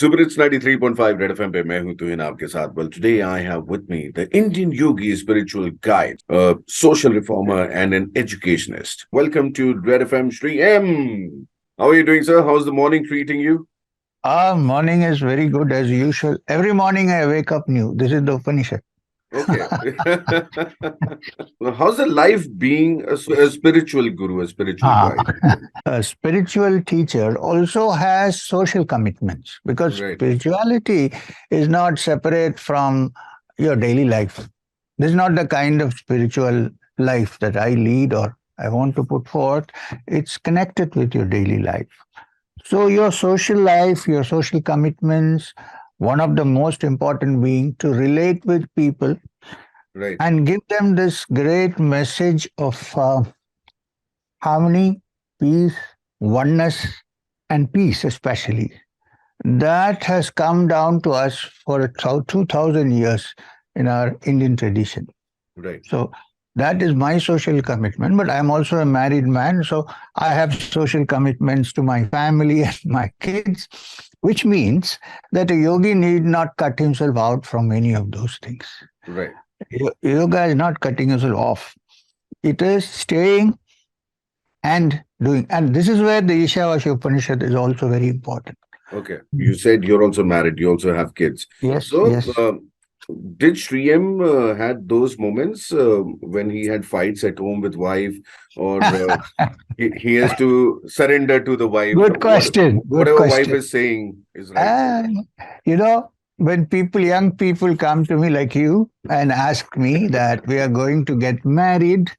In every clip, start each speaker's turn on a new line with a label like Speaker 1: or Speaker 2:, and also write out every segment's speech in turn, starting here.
Speaker 1: Super, it's 93.5 Red FM पे मैं हूं तुहिन आपके साथ. Well, today I have with me the Indian Yogi spiritual guide, a social reformer and an educationist. Welcome to Red FM, Shri M. How are you doing, sir? How's the morning treating you?
Speaker 2: Morning is very good as usual. Every morning I wake up new. This is the Upanishad.
Speaker 1: Okay. Well, how's the life being a spiritual guru, a spiritual
Speaker 2: Ah,
Speaker 1: guide?
Speaker 2: a spiritual teacher also has social commitments because
Speaker 1: Right,
Speaker 2: spirituality is not separate from your daily life. This is not the kind of spiritual life that I lead or I want to put forth. It's connected with your daily life. So, your social life, your social commitments, one of the most important being to relate with people
Speaker 1: right,
Speaker 2: and give them this great message of harmony, peace, oneness, and peace, especially. That has come down to us for 2000 years in our Indian tradition.
Speaker 1: right.
Speaker 2: So, that is my social commitment, but I'm also a married man, so I have social commitments to my family and my kids, which means that a yogi need not cut himself out from any of those things.
Speaker 1: Right.
Speaker 2: Yoga is not cutting yourself off. It is staying and doing. And this is where the Ishavasya Upanishad is also very important.
Speaker 1: Okay. You said you're also married. You also have kids.
Speaker 2: Yes,
Speaker 1: So,
Speaker 2: yes.
Speaker 1: did Sri M had those moments when he had fights at home with wife, or he has to surrender to the wife?
Speaker 2: Good question. Good
Speaker 1: Whatever wife
Speaker 2: question.
Speaker 1: is saying is right.
Speaker 2: And, when young people come to me like you and ask me that we are going to get married,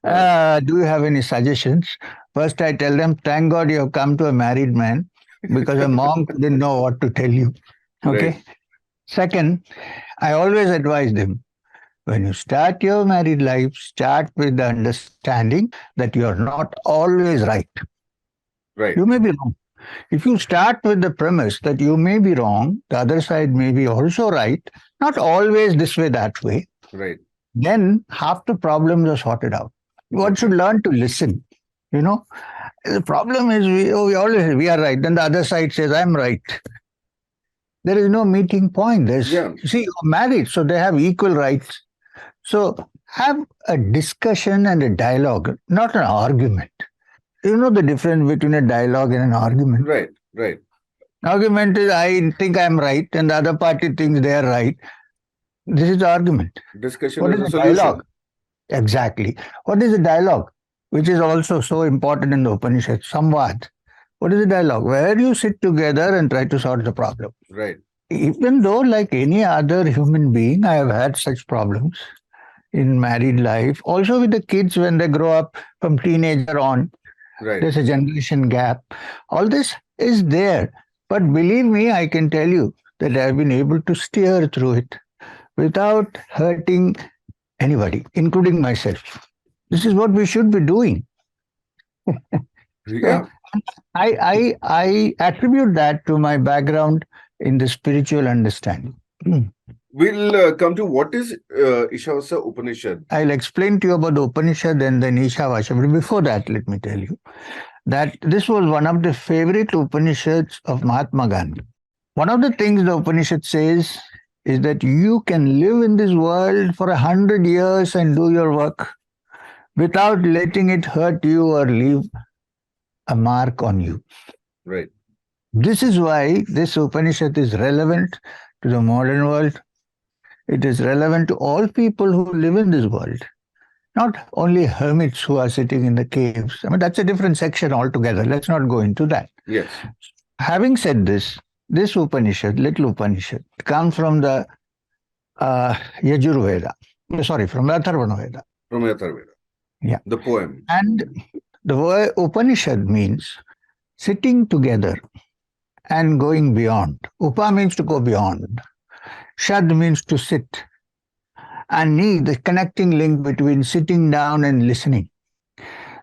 Speaker 1: Right.
Speaker 2: do you have any suggestions? First, I tell them, thank God you have come to a married man because a monk didn't know what to tell you.
Speaker 1: Right.
Speaker 2: Okay. Second, I always advise them when you start your married life, start with the understanding that you are not always right.
Speaker 1: Right.
Speaker 2: You may be wrong. If you start with the premise that you may be wrong, the other side may be also right, not always this way, that way,
Speaker 1: Right.
Speaker 2: then half the problems are sorted out. One
Speaker 1: Okay.
Speaker 2: should learn to listen. You know, the problem is we are right. Then the other side says I'm right. There is no meeting point.
Speaker 1: Yeah.
Speaker 2: You see, you're married, so they have equal rights. So have a discussion and a dialogue, not an argument. You know the difference between a dialogue and an argument.
Speaker 1: Right. Right.
Speaker 2: Argument is I think I'm right and the other party thinks they are right. This is the argument.
Speaker 1: Discussion
Speaker 2: What
Speaker 1: is
Speaker 2: is
Speaker 1: a
Speaker 2: the dialogue?
Speaker 1: solution.
Speaker 2: Exactly. What is the dialogue? Which is also so important in the Upanishad. Samvad. What is the dialogue? Where you sit together and try to solve the problem.
Speaker 1: Right.
Speaker 2: Even though, like any other human being, I have had such problems in married life. Also with the kids when they grow up from teenager on,
Speaker 1: Right.
Speaker 2: there's a generation gap. All this is there. But believe me, I can tell you that I've been able to steer through it without hurting anybody, including myself. This is what we should be doing. So
Speaker 1: Yeah.
Speaker 2: I attribute that to my background in the spiritual understanding.
Speaker 1: We'll come to what is Ishavasya Upanishad.
Speaker 2: I'll explain to you about the Upanishad and then Ishavasya. But before that, let me tell you that this was one of the favorite Upanishads of Mahatma Gandhi. One of the things the Upanishad says is that you can live in this world for 100 years and do your work without letting it hurt you or leave a mark on you.
Speaker 1: Right.
Speaker 2: This is why this Upanishad is relevant to the modern world. It is relevant to all people who live in this world, not only hermits who are sitting in the caves. I mean, that's a different section altogether. Let's not go into that.
Speaker 1: Yes.
Speaker 2: Having said this, this Upanishad, little Upanishad, comes from the Yajurveda. Sorry, from the Atharvana Veda.
Speaker 1: From Atharvaveda.
Speaker 2: Yeah.
Speaker 1: The poem.
Speaker 2: And the word Upanishad means sitting together and going beyond. Upa means to go beyond. Shad means to sit. And Ni, the connecting link between sitting down and listening,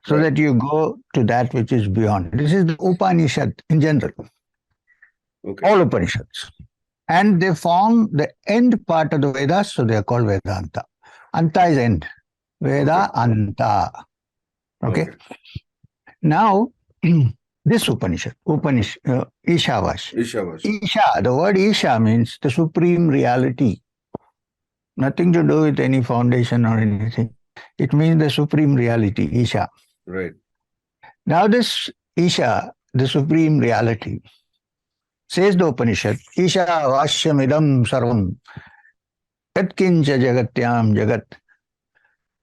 Speaker 2: so
Speaker 1: Right.
Speaker 2: that you go to that which is beyond. This is the Upanishad in general,
Speaker 1: Okay.
Speaker 2: all Upanishads. And they form the end part of the Vedas, so they are called Vedanta. Anta is end. Veda
Speaker 1: Okay.
Speaker 2: Anta. Okay.
Speaker 1: Okay.
Speaker 2: Now, This Upanishad, Ishavash.
Speaker 1: Ishavash.
Speaker 2: Isha, the word Isha means the supreme reality. Nothing to do with any foundation or anything. It means the supreme reality, Isha.
Speaker 1: Right.
Speaker 2: Now, this Isha, the supreme reality, says the Upanishad, Isha Vashyamidam Sarvam, Yatkincha Jagatyam Jagat,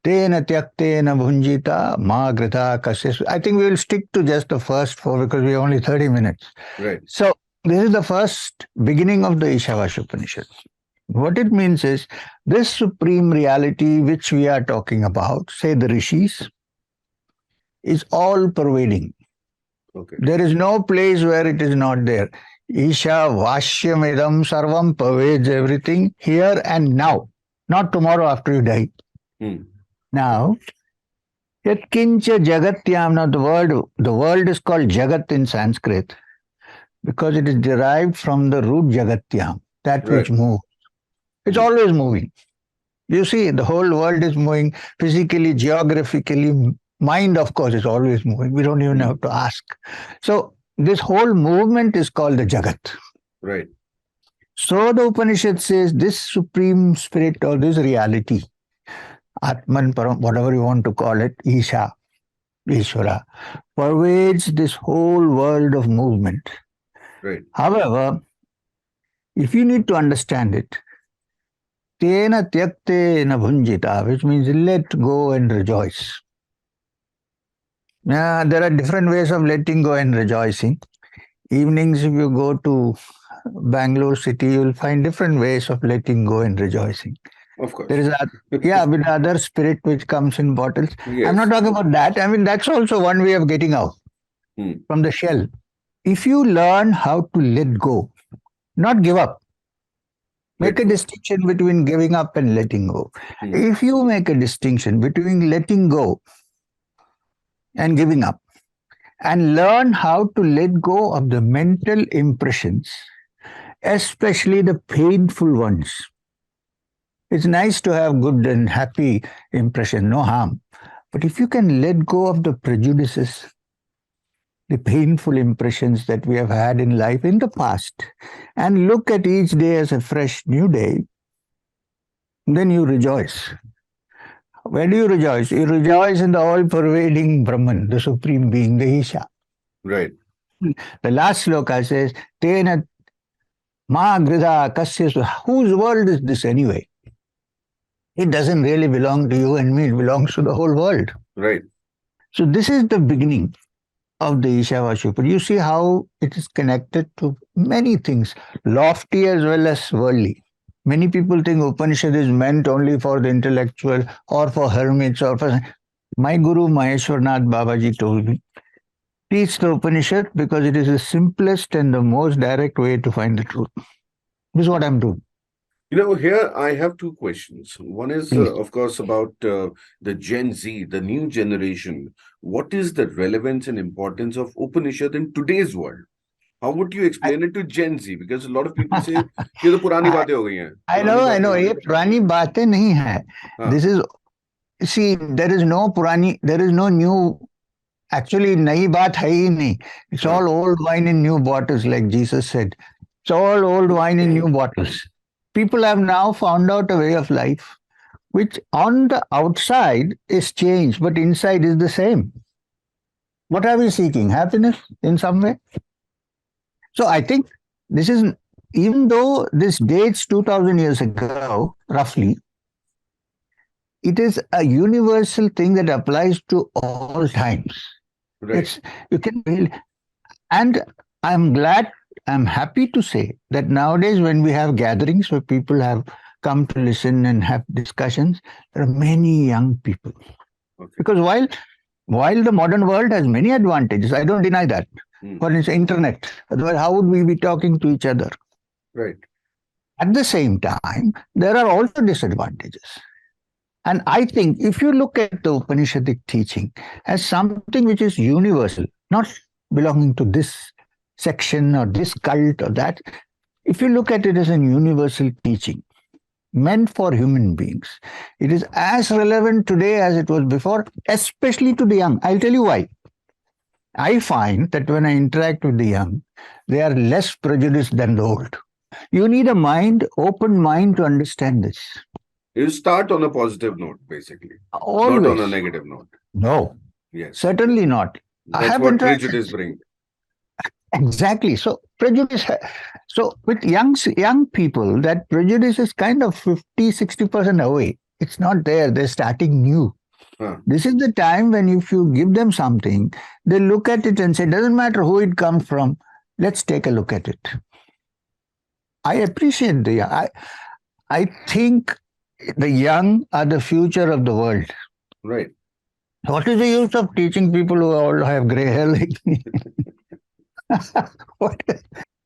Speaker 2: Tena Tyaktena Bhunjita, Ma Grita Kasya. I think we will stick to just the first four because we have only 30 minutes.
Speaker 1: Right.
Speaker 2: So, this is the first beginning of the Ishavasya Upanishad. What it means is this supreme reality which we are talking about, say the rishis, is all pervading.
Speaker 1: Okay.
Speaker 2: There is no place where it is not there. Isha Vashyamidam Sarvam pervades everything here and now, not tomorrow after you die.
Speaker 1: Hmm.
Speaker 2: Now, Yatkincha Jagatyam, now the world is called Jagat in Sanskrit because it is derived from the root Jagatyam, that which
Speaker 1: Right.
Speaker 2: moves. It's always moving. You see, the whole world is moving physically, geographically. Mind, of course, is always moving. We don't even have to ask. So, this whole movement is called the Jagat.
Speaker 1: Right.
Speaker 2: So, the Upanishad says this supreme spirit or this reality, Atman, Param, whatever you want to call it, Isha, Ishvara, pervades this whole world of movement.
Speaker 1: Right.
Speaker 2: However, if you need to understand it, Tena Tyaktena Bhunjita, which means let go and rejoice. There are different ways of letting go and rejoicing. Evenings, if you go to Bangalore city, you will find different ways of letting go and rejoicing.
Speaker 1: Of course.
Speaker 2: There is with other spirit which comes in bottles.
Speaker 1: Yes.
Speaker 2: I'm not talking about that. I mean, that's also one way of getting out from the shell. If you learn how to let go, not give up, make a distinction between giving up and letting go. If you make a distinction between letting go and giving up, and learn how to let go of the mental impressions, especially the painful ones. It's nice to have good and happy impression, no harm. But if you can let go of the prejudices, the painful impressions that we have had in life in the past, and look at each day as a fresh new day, then you rejoice. Where do you rejoice? You rejoice in the all-pervading Brahman, the Supreme Being, the Isha.
Speaker 1: Right.
Speaker 2: The last sloka says, Tena Ma Grida Kasya. Whose world is this anyway? It doesn't really belong to you and me, it belongs to the whole world.
Speaker 1: Right.
Speaker 2: So this is the beginning of the Ishavasya. But you see how it is connected to many things, lofty as well as worldly. Many people think Upanishad is meant only for the intellectual or for hermits or for... My Guru Maheshwarnath Babaji told me, teach the Upanishad because it is the simplest and the most direct way to find the truth. This is what I'm doing.
Speaker 1: Here I have two questions. One is, of course, about the Gen Z, the new generation. What is the relevance and importance of Upanishad in today's world? How would you explain it to Gen Z? Because a lot of people say, ये तो पुरानी बातें हो गई हैं.
Speaker 2: I know. ये पुरानी बातें नहीं है. This is, see, there is no new. Actually, नई बात है ही नहीं. It's all old wine in new bottles, like Jesus said. It's all old wine in new bottles. People have now found out a way of life which on the outside is changed, but inside is the same. What are we seeking? Happiness in some way? So I think this is, even though this dates 2000 years ago, roughly, it is a universal thing that applies to all times.
Speaker 1: Right.
Speaker 2: You can really, and I'm happy to say that nowadays when we have gatherings where people have come to listen and have discussions, there are many young people. Okay. Because while the modern world has many advantages, I don't deny that. For instance, internet. Otherwise, how would we be talking to each other?
Speaker 1: Right.
Speaker 2: At the same time, there are also disadvantages. And I think if you look at the Upanishadic teaching as something which is universal, not belonging to this section or this cult or that, if you look at it as a universal teaching meant for human beings, it is as relevant today as it was before, especially to the young. I'll tell you why. I find that when I interact with the young, they are less prejudiced than the old. You need a mind, open mind to understand this.
Speaker 1: You start on a positive note, basically, not on a
Speaker 2: Always.
Speaker 1: negative note.
Speaker 2: No,
Speaker 1: Yes.
Speaker 2: certainly not. I
Speaker 1: That's
Speaker 2: have
Speaker 1: what prejudice
Speaker 2: interactions.
Speaker 1: brings.
Speaker 2: Exactly. So prejudice. So with young people, that prejudice is kind of 50, 60% away. It's not there. They're starting new.
Speaker 1: Huh.
Speaker 2: This is the time when if you give them something, they look at it and say, doesn't matter who it comes from. Let's take a look at it. I appreciate I think the young are the future of the world.
Speaker 1: Right.
Speaker 2: What is the use of teaching people who all have gray hair like me? What?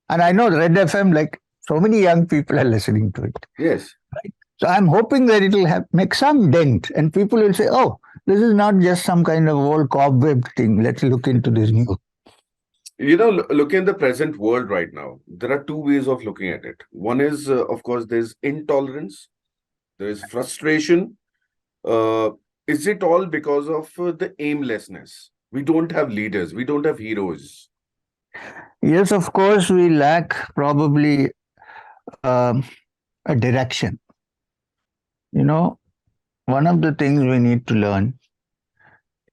Speaker 2: And I know Red FM, like so many young people are listening to it.
Speaker 1: Yes.
Speaker 2: Right? So I'm hoping that it will make some dent and people will say, oh, this is not just some kind of old cobweb thing. Let's look into this new.
Speaker 1: Looking at the present world right now, there are two ways of looking at it. One is, of course, there's intolerance, there is frustration. Uh, is it all because of the aimlessness? We don't have leaders, we don't have heroes.
Speaker 2: Yes, of course, we lack probably um, a direction. You know, one of the things we need to learn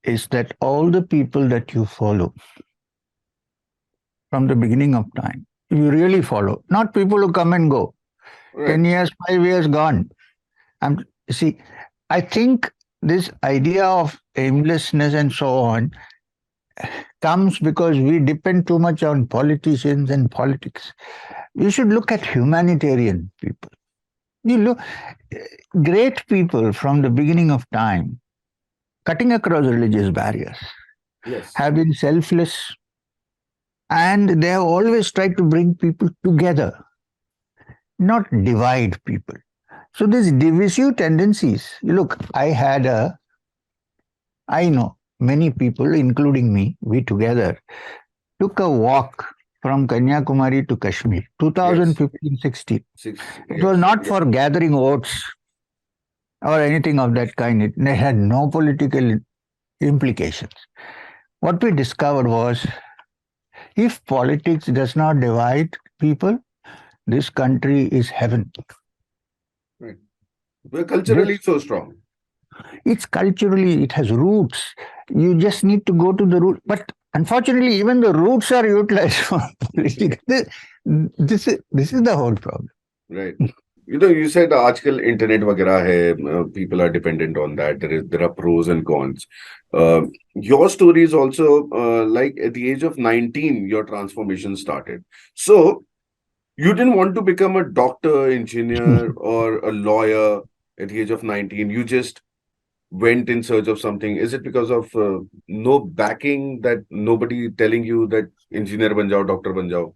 Speaker 2: is that all the people that you follow from the beginning of time, you really follow, not people who come and go.
Speaker 1: Right.
Speaker 2: 10 years, 5 years gone. See, I think this idea of aimlessness and so on comes because we depend too much on politicians and politics. We should look at humanitarian people. You look, great people from the beginning of time, cutting across religious barriers,
Speaker 1: Yes.
Speaker 2: have been selfless and they have always tried to bring people together, not divide people. So these divisive tendencies, look, I know many people, including me, we together took a walk from Kanyakumari to Kashmir,
Speaker 1: Yes.
Speaker 2: 2015-16. It was
Speaker 1: Yes.
Speaker 2: not for gathering votes or anything of that kind. It had no political implications. What we discovered was if politics does not divide people, this country is heaven.
Speaker 1: Right. We're
Speaker 2: This
Speaker 1: culturally so strong.
Speaker 2: it's culturally, it has roots. You just need to go to the root. But unfortunately, even the roots are utilized for politics. This is the whole problem.
Speaker 1: Right. You said आजकल internet वगैरह है, people are dependent on that. There are pros and cons. Your story is also like at the age of 19, your transformation started. So you didn't want to become a doctor, engineer, or a lawyer at the age of 19. You just went in search of something. Is it because of no backing, that nobody telling you that engineer ban jao, doctor ban jao?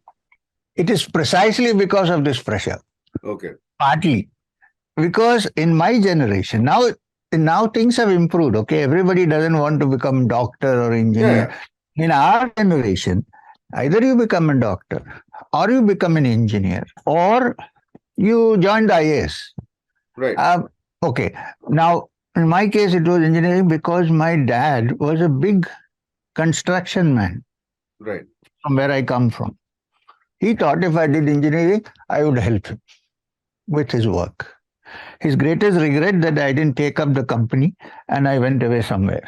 Speaker 2: It is precisely because of this pressure,
Speaker 1: Okay.
Speaker 2: partly. Because in my generation, now things have improved. Okay, everybody doesn't want to become doctor or engineer.
Speaker 1: Yeah.
Speaker 2: In our generation, either you become a doctor or you become an engineer or you join the IAS.
Speaker 1: Right.
Speaker 2: Okay, now in my case, it was engineering because my dad was a big construction man
Speaker 1: Right.
Speaker 2: from where I come from. He thought if I did engineering, I would help him with his work. His greatest regret that I didn't take up the company and I went away somewhere.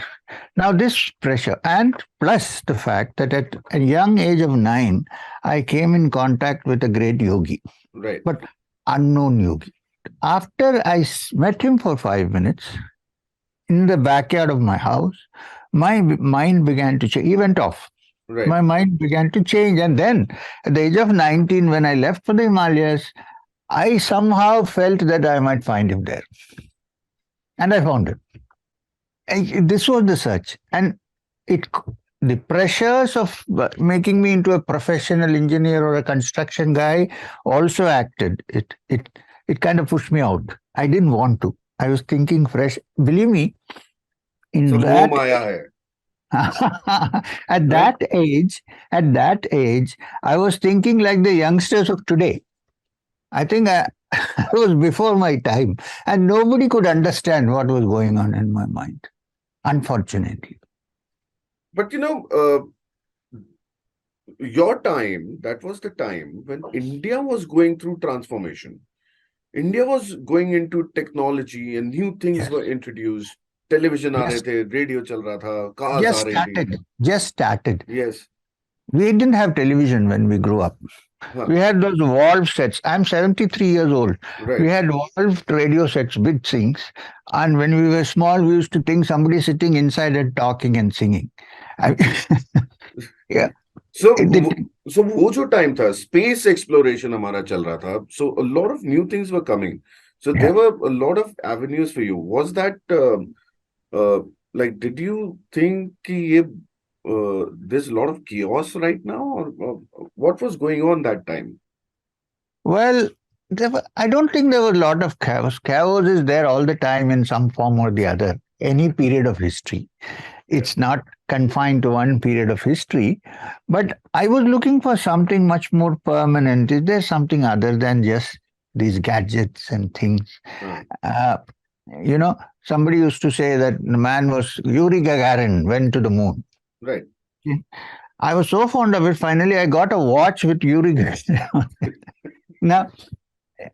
Speaker 2: Now this pressure and plus the fact that at a young age of 9, I came in contact with a great yogi,
Speaker 1: Right.
Speaker 2: but unknown yogi. After I met him for 5 minutes in the backyard of my house, my mind began to change. He went off.
Speaker 1: Right.
Speaker 2: My mind began to change. And then at the age of 19, when I left for the Himalayas, I somehow felt that I might find him there. And I found him. This was the search. And it the pressures of making me into a professional engineer or a construction guy also acted. It kind of pushed me out. I didn't want to. I was thinking fresh. Believe me,
Speaker 1: So
Speaker 2: in
Speaker 1: moh
Speaker 2: that
Speaker 1: maya hai.
Speaker 2: at
Speaker 1: Right.
Speaker 2: that age, I was thinking like the youngsters of today. I think I was before my time, and nobody could understand what was going on in my mind, unfortunately.
Speaker 1: But your time, that was the time when India was going through transformation. India was going into technology and new things
Speaker 2: Yes.
Speaker 1: were introduced. Television aa rahe
Speaker 2: Just
Speaker 1: the, radio chal raha tha, cars aa
Speaker 2: just
Speaker 1: rahi thi.
Speaker 2: started. Just started.
Speaker 1: Yes,
Speaker 2: We didn't have television when we grew up.
Speaker 1: huh,
Speaker 2: We had those valve sets. I'm 73 years old. We
Speaker 1: right.
Speaker 2: had valved radio sets, big things. And when we were small, we used to think somebody sitting inside and talking and singing. I, yeah,
Speaker 1: So,
Speaker 2: it,
Speaker 1: so वो जो time था, space exploration हमारा चल रहा था. So a lot of new things were coming. So there
Speaker 2: yeah.
Speaker 1: were a lot of avenues for you. Was that uh, like, did you think कि ये there's a lot of chaos right now, or what was going on that time?
Speaker 2: Well, I don't think there was a lot of chaos. Chaos is there all the time in some form or the other, any period of history.
Speaker 1: Yeah,
Speaker 2: It's not confined to one period of history. But I was looking for something much more permanent. Is there something other than just these gadgets and things?
Speaker 1: uh,
Speaker 2: Uh, you know, somebody used to say that the man was Yuri Gagarin went to the moon.
Speaker 1: right.
Speaker 2: I was so fond of it. Finally, I got a watch with Yuri Gagarin. Now,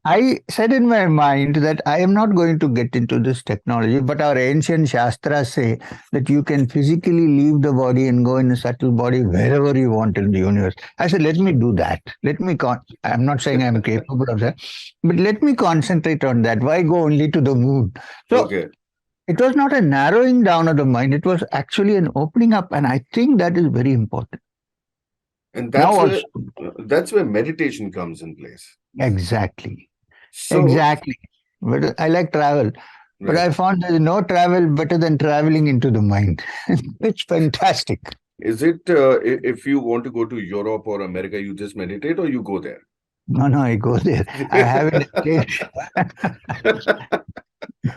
Speaker 2: I said in my mind that I am not going to get into this technology, but our ancient Shastras say that you can physically leave the body and go in a subtle body wherever you want in the universe. I said, let me do that. I'm not saying I'm capable of that, but let me concentrate on that. Why go only to the moon? So
Speaker 1: Okay,
Speaker 2: it was not a narrowing down of the mind, it was actually an opening up. And I think that is very important.
Speaker 1: and
Speaker 2: Now, also,
Speaker 1: that's where meditation comes in place.
Speaker 2: exactly.
Speaker 1: So,
Speaker 2: Exactly. But I like travel. But
Speaker 1: right.
Speaker 2: I found there is no travel better than traveling into the mind. It's fantastic.
Speaker 1: Is it if you want to go to Europe or America, you just meditate or you go there?
Speaker 2: No, no, I go there. I haven't escaped.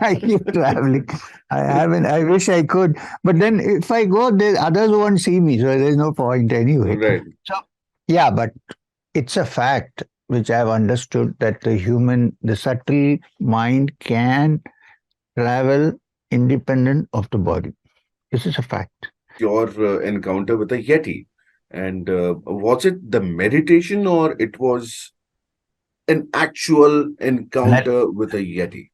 Speaker 2: I keep traveling. I haven't. I wish I could. But then if I go there, others won't see me. So there's no point anyway.
Speaker 1: Right.
Speaker 2: So, yeah, but it's a fact which I've understood that the subtle mind can travel independent of the body. This is a fact.
Speaker 1: Your encounter with a Yeti. And was it the meditation or it was an actual
Speaker 2: Let
Speaker 1: encounter with a Yeti?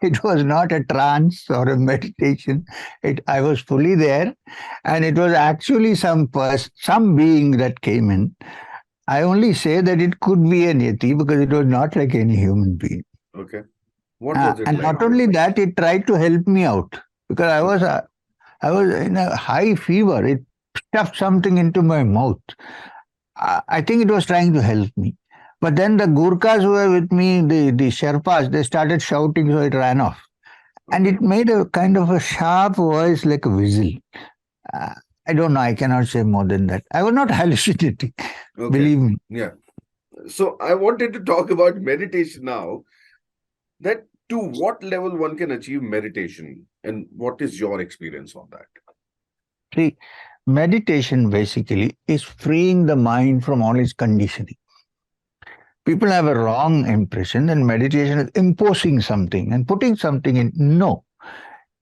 Speaker 2: it was not a trance or a meditation. I was fully there, and it was actually some being that came in. I only say that it could be an yeti because it was not like any human being.
Speaker 1: Okay. What was it
Speaker 2: And
Speaker 1: like?
Speaker 2: not only that, it tried to help me out because I was in a high fever. It stuffed something into my mouth. I think it was trying to help me. But then the Gurkhas who were with me, the Sherpas, they started shouting, so it ran off. And
Speaker 1: Okay.
Speaker 2: it made a kind of a sharp voice like a whistle. Uh, I don't know, I cannot say more than that. I was not hallucinating,
Speaker 1: Okay.
Speaker 2: believe me.
Speaker 1: Yeah. So I wanted to talk about meditation now. That to what level one can achieve meditation and what is your experience on that?
Speaker 2: See, meditation basically is freeing the mind from all its conditioning. People have a wrong impression that meditation is imposing something and putting something in. No.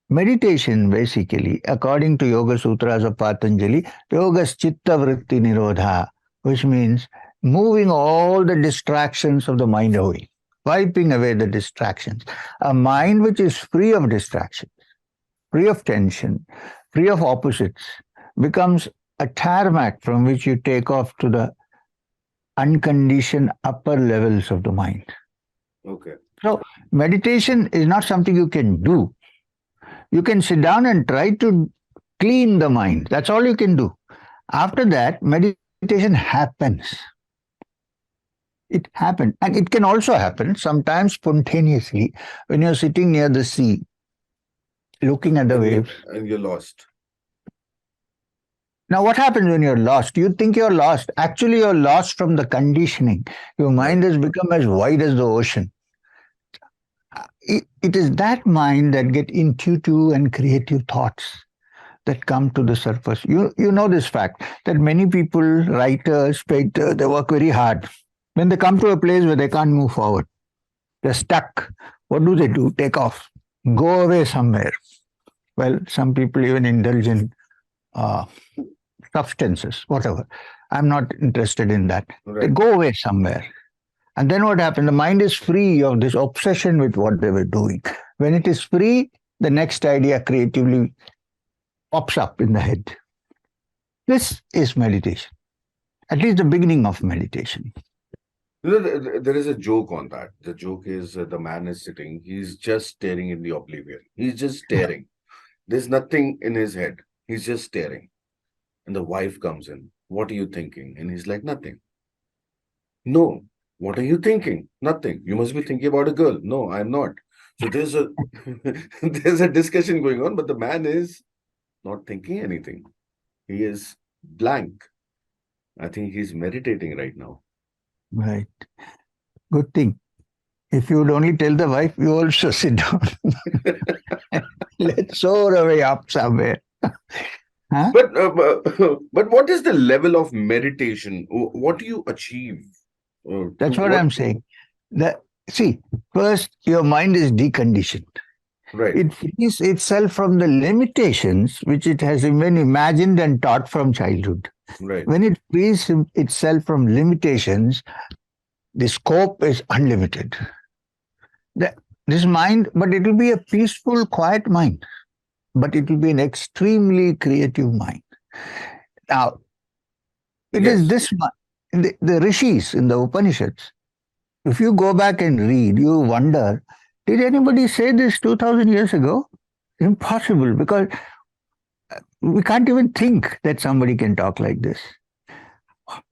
Speaker 2: Meditation, basically, according to Yoga Sutras of Patanjali, Yoga's Chitta Vritti Nirodha, which means moving all the distractions of the mind away, wiping away the distractions. A mind which is free of distraction, free of tension, free of opposites, becomes a tarmac from which you take off to the unconditioned upper levels of the mind.
Speaker 1: Okay.
Speaker 2: So, meditation is not something you can do. You can sit down and try to clean the mind. That's all you can do. After that, meditation happens. It happens. And it can also happen sometimes spontaneously when you're sitting near the sea, looking at the waves.
Speaker 1: And you're lost.
Speaker 2: Now, what happens when you're lost? You think you're lost. Actually, you're lost from the conditioning. Your
Speaker 1: Right.
Speaker 2: mind has become as wide as the ocean. It is that mind that get intuitive and creative thoughts that come to the surface. You know this fact that many people, writers, painters, they work very hard. When they come to a place where they can't move forward, they're stuck. What do? Take off, go away somewhere. Well, some people even indulge in uh, substances, whatever. I'm not interested in that. They
Speaker 1: Right.
Speaker 2: go away somewhere. And then what happened? The mind is free of this obsession with what they were doing. When it is free, the next idea creatively pops up in the head. This is meditation, at least the beginning of meditation.
Speaker 1: There is a joke on that. The joke is the man is sitting, he's just staring in the oblivion. He's just staring. There's nothing in his head. He's just staring. And the wife comes in. What are you thinking? And he's like, nothing. No. What are you thinking? Nothing. You must be thinking about a girl. No, I'm not. So there's a there's a discussion going on, but the man is not thinking anything. He is blank. I think he's meditating right now.
Speaker 2: Right. Good thing. If you would only tell the wife, you also sit down. Let's soar away up somewhere. Huh?
Speaker 1: But what is the level of meditation? What do you achieve? To
Speaker 2: That's what
Speaker 1: what?
Speaker 2: I'm saying. The, see, first, your mind is deconditioned.
Speaker 1: Right,
Speaker 2: It frees itself from the limitations which it has even imagined and taught from childhood.
Speaker 1: right.
Speaker 2: When it frees itself from limitations, the scope is unlimited. This mind, but it will be a peaceful, quiet mind, but it will be an extremely creative mind. Now, it is
Speaker 1: Yes.
Speaker 2: this mind, the rishis in the Upanishads. If you go back and read, you wonder, did anybody say this 2000 years ago? Impossible, because we can't even think that somebody can talk like this.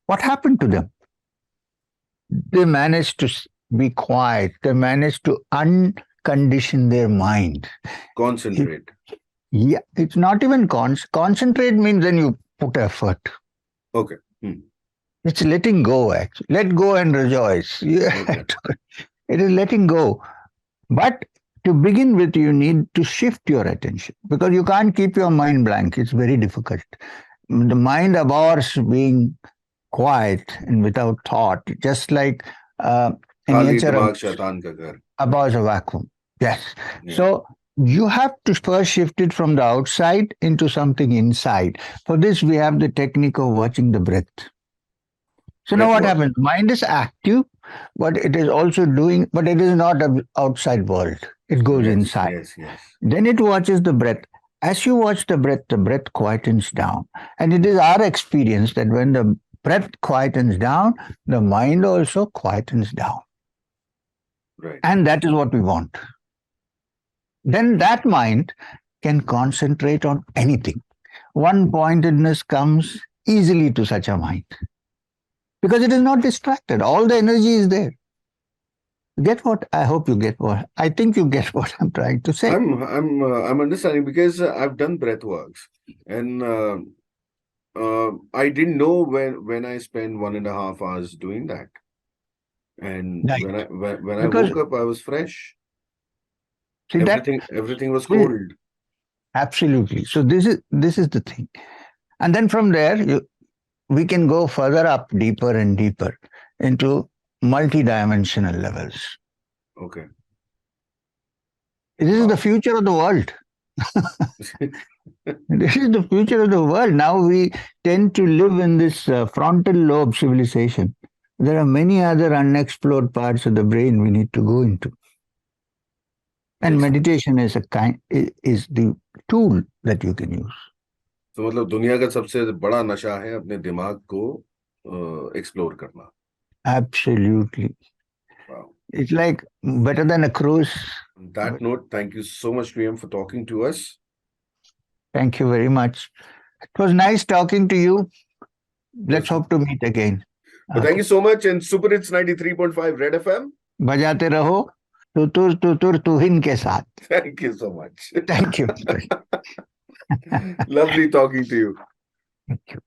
Speaker 2: What happened to them? They managed to be quiet. They managed to uncondition their mind.
Speaker 1: Concentrate.
Speaker 2: Yeah, it's not even concentrate means then you put effort.
Speaker 1: Okay. Hmm.
Speaker 2: It's letting go, actually. Let go and rejoice. Yeah,
Speaker 1: Okay.
Speaker 2: it is letting go. But to begin with, you need to shift your attention because you can't keep your mind blank. It's very difficult. The mind abhors being quiet and without thought, just like in
Speaker 1: खाली
Speaker 2: nature
Speaker 1: दिमाग शैतान का घर.
Speaker 2: abhors a vacuum. Yes.
Speaker 1: Yeah.
Speaker 2: So you have to first shift it from the outside into something inside. For this, we have the technique of watching the breath. So now
Speaker 1: Breath
Speaker 2: what
Speaker 1: work.
Speaker 2: happens? Mind is active, but it is also doing, but it is not an outside world. It goes
Speaker 1: Yes,
Speaker 2: inside.
Speaker 1: yes, yes.
Speaker 2: Then it watches the breath. As you watch the breath quietens down. And it is our experience that when the breath quietens down, the mind also quietens down.
Speaker 1: Right.
Speaker 2: And that is what we want. Then that mind can concentrate on anything. One pointedness comes easily to such a mind because it is not distracted. All the energy is there. Get what? I hope you get what. I think you get what I'm trying to say.
Speaker 1: I'm understanding because I've done breath works and I didn't know when I spent 1.5 hours doing that. And
Speaker 2: Right.
Speaker 1: when I
Speaker 2: Because
Speaker 1: woke up, I was fresh.
Speaker 2: see that
Speaker 1: Everything was
Speaker 2: this,
Speaker 1: cold.
Speaker 2: absolutely. So this is the thing. And then from there we can go further up deeper and deeper into multi-dimensional levels.
Speaker 1: Okay.
Speaker 2: This is the future of the world. This is the future of the world. Now we tend to live in this frontal lobe civilization. There are many other unexplored parts of the brain we need to go into. And
Speaker 1: Yes.
Speaker 2: meditation is is the tool that you can use.
Speaker 1: तो मतलब दुनिया का सबसे बड़ा नशा है अपने दिमाग को एक्सप्लोर करना.
Speaker 2: Absolutely.
Speaker 1: Wow.
Speaker 2: It's like better than a cruise.
Speaker 1: On that note, thank you so much, PM, for talking to us.
Speaker 2: Thank you very much. It was nice talking to you. Let's hope to meet again.
Speaker 1: But thank you so much. And Super Hits 93.5 Red FM.
Speaker 2: बजाते रहो तुतुर तुहिन के साथ.
Speaker 1: Thank you so much.
Speaker 2: Thank you.
Speaker 1: Lovely talking to you.
Speaker 2: Thank you.